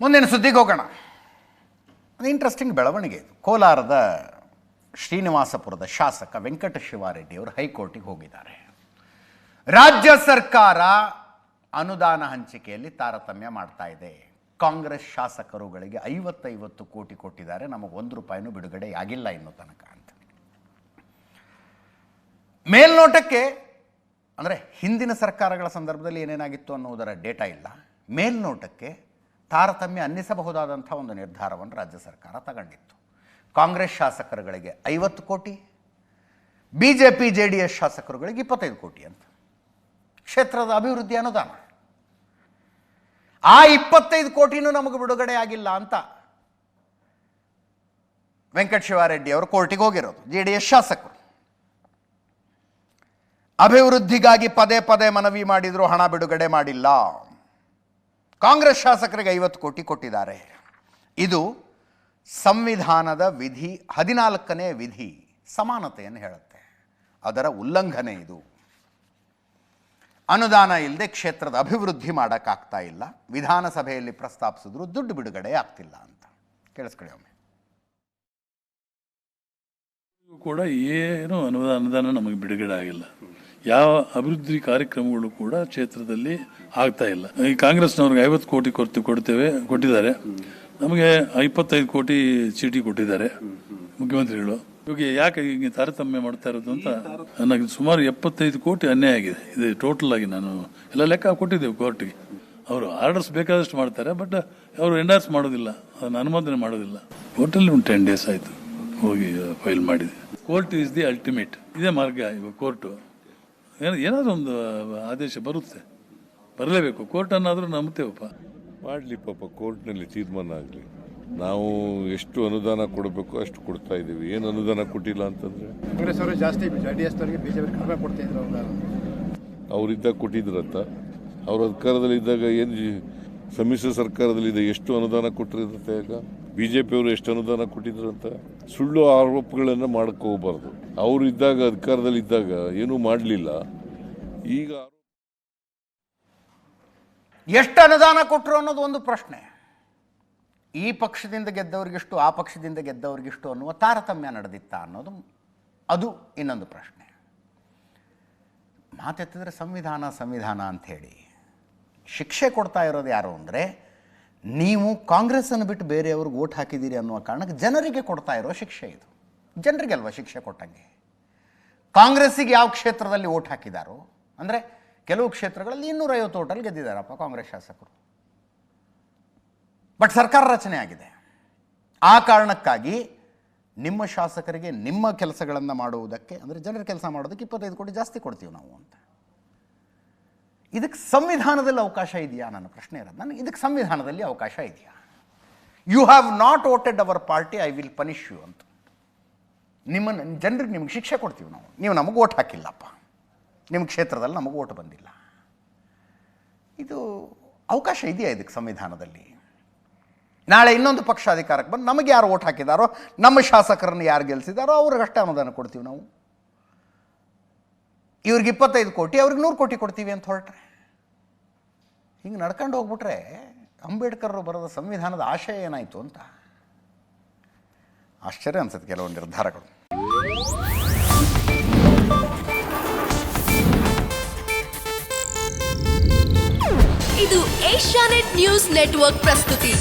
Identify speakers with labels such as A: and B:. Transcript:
A: ಮುಂದಿನ ಸುದ್ದಿಗೆ ಹೋಗೋಣ. ಅದು ಇಂಟ್ರೆಸ್ಟಿಂಗ್ ಬೆಳವಣಿಗೆ ಇದು. ಕೋಲಾರದ ಶ್ರೀನಿವಾಸಪುರದ ಶಾಸಕ ವೆಂಕಟ ಶಿವಾರೆಡ್ಡಿ ಅವರು ಹೈಕೋರ್ಟಿಗೆ ಹೋಗಿದ್ದಾರೆ. ರಾಜ್ಯ ಸರ್ಕಾರ ಅನುದಾನ ಹಂಚಿಕೆಯಲ್ಲಿ ತಾರತಮ್ಯ ಮಾಡ್ತಾ ಇದೆ. ಕಾಂಗ್ರೆಸ್ ಶಾಸಕರುಗಳಿಗೆ 50 ಕೋಟಿ ಕೊಟ್ಟಿದ್ದಾರೆ, ನಮಗೆ 1 ರೂಪಾಯಿನೂ ಬಿಡುಗಡೆ ಆಗಿಲ್ಲ ಇನ್ನೂ ತನಕ ಅಂತ. ಮೇಲ್ನೋಟಕ್ಕೆ ಅಂದರೆ ಹಿಂದಿನ ಸರ್ಕಾರಗಳ ಸಂದರ್ಭದಲ್ಲಿ ಏನೇನಾಗಿತ್ತು ಅನ್ನೋದರ ಡೇಟಾ ಇಲ್ಲ. ಮೇಲ್ನೋಟಕ್ಕೆ ತಾರತಮ್ಯ ಅನ್ನಿಸಬಹುದಾದಂಥ ಒಂದು ನಿರ್ಧಾರವನ್ನು ರಾಜ್ಯ ಸರ್ಕಾರ ತಗೊಂಡಿತ್ತು. ಕಾಂಗ್ರೆಸ್ ಶಾಸಕರುಗಳಿಗೆ 50 ಕೋಟಿ, BJP JDS ಶಾಸಕರುಗಳಿಗೆ 25 ಕೋಟಿ ಅಂತ ಕ್ಷೇತ್ರದ ಅಭಿವೃದ್ಧಿ ಅನುದಾನ. ಆ 25 ಕೋಟಿನೂ ನಮಗೆ ಬಿಡುಗಡೆ ಆಗಿಲ್ಲ ಅಂತ ವೆಂಕಟ ಶಿವಾರೆಡ್ಡಿ ಅವರು ಕೋರ್ಟಿಗೆ ಹೋಗಿರೋದು. JDS ಶಾಸಕರು ಅಭಿವೃದ್ಧಿಗಾಗಿ ಪದೇ ಮನವಿ ಮಾಡಿದ್ರು, ಹಣ ಬಿಡುಗಡೆ ಮಾಡಿಲ್ಲ. ಕಾಂಗ್ರೆಸ್ ಶಾಸಕರಿಗೆ 50 ಕೋಟಿ ಕೊಟ್ಟಿದ್ದಾರೆ. ಇದು ಸಂವಿಧಾನದ ವಿಧಿ 14ನೇ ವಿಧಿ ಸಮಾನತೆಯನ್ನು ಹೇಳುತ್ತೆ. ಅದರ ಉಲ್ಲಂಘನೆ ಇದು. ಅನುದಾನ ಇಲ್ಲದೆ ಕ್ಷೇತ್ರದ ಅಭಿವೃದ್ಧಿ ಮಾಡೋಕ್ಕಾಗ್ತಾ ಇಲ್ಲ. ವಿಧಾನಸಭೆಯಲ್ಲಿ ಪ್ರಸ್ತಾಪಿಸಿದ್ರು ದುಡ್ಡು ಬಿಡುಗಡೆ ಆಗ್ತಿಲ್ಲ ಅಂತ. ಕೇಳಿಸ್ಕೊಳ್ಳಿ ಒಮ್ಮೆ.
B: ಕೂಡ ಏನು ಅನುದಾನ ನಮಗೆ ಬಿಡುಗಡೆ ಆಗಿಲ್ಲ. ಯಾವ ಅಭಿವೃದ್ಧಿ ಕಾರ್ಯಕ್ರಮಗಳು ಕೂಡ ಕ್ಷೇತ್ರದಲ್ಲಿ ಆಗ್ತಾ ಇಲ್ಲ. ಈ ಕಾಂಗ್ರೆಸ್ನವ್ರಿಗೆ 50 ಕೋಟಿ ಕೊಟ್ಟಿದ್ದಾರೆ. ನಮಗೆ 25 ಕೋಟಿ ಚೀಟಿ ಕೊಟ್ಟಿದ್ದಾರೆ ಮುಖ್ಯಮಂತ್ರಿಗಳು. ಇವಾಗ ಯಾಕೆ ಈಗ ತಾರತಮ್ಯ ಮಾಡ್ತಾ ಇರೋದು ಅಂತ ನನಗೆ ಸುಮಾರು 75 ಕೋಟಿ ಅನ್ಯಾಯ ಆಗಿದೆ. ಇದು ಟೋಟಲ್ ಆಗಿ ನಾನು ಎಲ್ಲ ಲೆಕ್ಕ ಕೊಟ್ಟಿದ್ದೇವೆ ಕೋರ್ಟ್ಗೆ. ಅವರು ಆರ್ಡರ್ಸ್ ಬೇಕಾದಷ್ಟು ಮಾಡ್ತಾರೆ, ಬಟ್ ಅವರು ಎಂಡರ್ಸ್ ಮಾಡೋದಿಲ್ಲ, ಅದನ್ನು ಅನುಮೋದನೆ ಮಾಡೋದಿಲ್ಲ. ಕೋರ್ಟಲ್ಲಿ ಒಂದು 10 ಡೇಸ್ ಆಯಿತು ಹೋಗಿ ಫೈಲ್ ಮಾಡಿದೆ. Court is the ultimate. ಇದೇ ಮಾರ್ಗ. ಇವಾಗ ಕೋರ್ಟು ಏನಾದರೂ ಒಂದು ಆದೇಶ ಬರಲೇಬೇಕು. ಕೋರ್ಟ್ ಅನ್ನಾದರೂ ನಂಬ್ತೇವಪ್ಪ.
C: ಮಾಡಲಿ ಪಾಪ, ಕೋರ್ಟ್ನಲ್ಲಿ ತೀರ್ಮಾನ ಆಗಲಿ. ನಾವು ಎಷ್ಟು ಅನುದಾನ ಕೊಡಬೇಕು ಅಷ್ಟು ಕೊಡ್ತಾ ಇದ್ದೀವಿ. ಏನು ಅನುದಾನ ಕೊಟ್ಟಿಲ್ಲ ಅಂತಂದರೆ
D: ಕಾಂಗ್ರೆಸ್ ಅವರು ಜಾಸ್ತಿ, JDS ಅವರಿಗೆ BJP ಕಡಿಮೆ ಕೊಡ್ತಿದ್ರು.
C: ಅವರಿದ್ದಾಗ ಕೊಟ್ಟಿದ್ರಂತ. ಅವ್ರ ಅಧಿಕಾರದಲ್ಲಿದ್ದಾಗ ಏನು ಸಮ್ಮಿಶ್ರ ಸರ್ಕಾರದಲ್ಲಿದೆ ಎಷ್ಟು ಅನುದಾನ ಕೊಟ್ಟಿರುತ್ತೆ. ಈಗ BJP ಅವರು ಎಷ್ಟು ಅನುದಾನ ಕೊಟ್ಟಿದ್ರಂತ ಸುಳ್ಳು ಆರೋಪಗಳನ್ನು ಮಾಡಕ್ಕೆ ಹೋಗಬಾರ್ದು. ಅವರು ಇದ್ದಾಗ ಅಧಿಕಾರದಲ್ಲಿದ್ದಾಗ ಏನೂ ಮಾಡಲಿಲ್ಲ. ಈಗ
A: ಎಷ್ಟು ಅನುದಾನ ಕೊಟ್ಟರು ಅನ್ನೋದು ಒಂದು ಪ್ರಶ್ನೆ. ಈ ಪಕ್ಷದಿಂದ ಗೆದ್ದವ್ರಿಗಿಷ್ಟು, ಆ ಪಕ್ಷದಿಂದ ಗೆದ್ದವ್ರಿಗಿಷ್ಟು ಅನ್ನುವ ತಾರತಮ್ಯ ನಡೆದಿತ್ತ ಅನ್ನೋದು ಅದು ಇನ್ನೊಂದು ಪ್ರಶ್ನೆ. ಮಾತೆತ್ತಿದ್ರೆ ಸಂವಿಧಾನ ಅಂಥೇಳಿ ಶಿಕ್ಷೆ ಕೊಡ್ತಾ ಇರೋದು ಯಾರು ಅಂದರೆ, ನೀವು ಕಾಂಗ್ರೆಸ್ಸನ್ನು ಬಿಟ್ಟು ಬೇರೆಯವ್ರಿಗೆ ಓಟ್ ಹಾಕಿದ್ದೀರಿ ಅನ್ನುವ ಕಾರಣಕ್ಕೆ ಜನರಿಗೆ ಕೊಡ್ತಾ ಇರೋ ಶಿಕ್ಷೆ ಇದು. ಜನರಿಗೆ ಅಲ್ವಾ ಶಿಕ್ಷೆ ಕೊಟ್ಟಂಗೆ. ಕಾಂಗ್ರೆಸ್ಸಿಗೆ ಯಾವ ಕ್ಷೇತ್ರದಲ್ಲಿ ಓಟ್ ಹಾಕಿದಾರೋ ಅಂದರೆ ಕೆಲವು ಕ್ಷೇತ್ರಗಳಲ್ಲಿ 250 ಓಟಲ್ಲಿ ಗೆದ್ದಿದ್ದಾರಪ್ಪ ಕಾಂಗ್ರೆಸ್ ಶಾಸಕರು. ಬಟ್ ಸರ್ಕಾರ ರಚನೆ ಆಗಿದೆ. ಆ ಕಾರಣಕ್ಕಾಗಿ ನಿಮ್ಮ ಶಾಸಕರಿಗೆ ನಿಮ್ಮ ಕೆಲಸಗಳನ್ನು ಮಾಡುವುದಕ್ಕೆ, ಅಂದರೆ ಜನರ ಕೆಲಸ ಮಾಡೋದಕ್ಕೆ 25 ಕೋಟಿ ಜಾಸ್ತಿ ಕೊಡ್ತೀವಿ ನಾವು ಅಂತ. ಇದಕ್ಕೆ ಸಂವಿಧಾನದಲ್ಲಿ ಅವಕಾಶ ಇದೆಯಾ? ನನ್ನ ಪ್ರಶ್ನೆ ಇರೋದು. ನನಗೆ ಇದಕ್ಕೆ ಸಂವಿಧಾನದಲ್ಲಿ ಅವಕಾಶ ಇದೆಯಾ? You have not voted our party, I will punish you ಅಂತ. ಜನರಿಗೆ ನಿಮ್ಗೆ ಶಿಕ್ಷೆ ಕೊಡ್ತೀವಿ ನಾವು. ನೀವು ನಮಗೆ ಓಟ್ ಹಾಕಿಲ್ಲಪ್ಪ, ನಿಮ್ಮ ಕ್ಷೇತ್ರದಲ್ಲಿ ನಮಗೆ ಓಟ್ ಬಂದಿಲ್ಲ. ಇದು ಅವಕಾಶ ಇದೆಯಾ ಇದಕ್ಕೆ ಸಂವಿಧಾನದಲ್ಲಿ? ನಾಳೆ ಇನ್ನೊಂದು ಪಕ್ಷ ಅಧಿಕಾರಕ್ಕೆ ಬಂದು ನಮಗೆ ಯಾರು ಓಟ್ ಹಾಕಿದಾರೋ, ನಮ್ಮ ಶಾಸಕರನ್ನು ಯಾರು ಗೆಲ್ಲಿಸಿದಾರೋ ಅವ್ರಿಗಷ್ಟೇ ಅನುದಾನ ಕೊಡ್ತೀವಿ ನಾವು. ಇವ್ರಿಗೆ 25 ಕೋಟಿ, ಅವ್ರಿಗೆ 100 ಕೋಟಿ ಕೊಡ್ತೀವಿ ಅಂತ ಹೊರಟ್ರೆ, ಹಿಂಗೆ ನಡ್ಕೊಂಡು ಹೋಗ್ಬಿಟ್ರೆ ಅಂಬೇಡ್ಕರ್ ಬರೆದ ಸಂವಿಧಾನದ ಆಶಯ ಏನಾಯಿತು ಅಂತ ಆಶ್ಚರ್ಯ ಅನ್ಸುತ್ತೆ ಕೆಲವೊಂದು ನಿರ್ಧಾರಗಳು.
E: ಇದು ಏಷ್ಯಾನೆಟ್ ನ್ಯೂಸ್ ನೆಟ್ವರ್ಕ್ ಪ್ರಸ್ತುತಿ.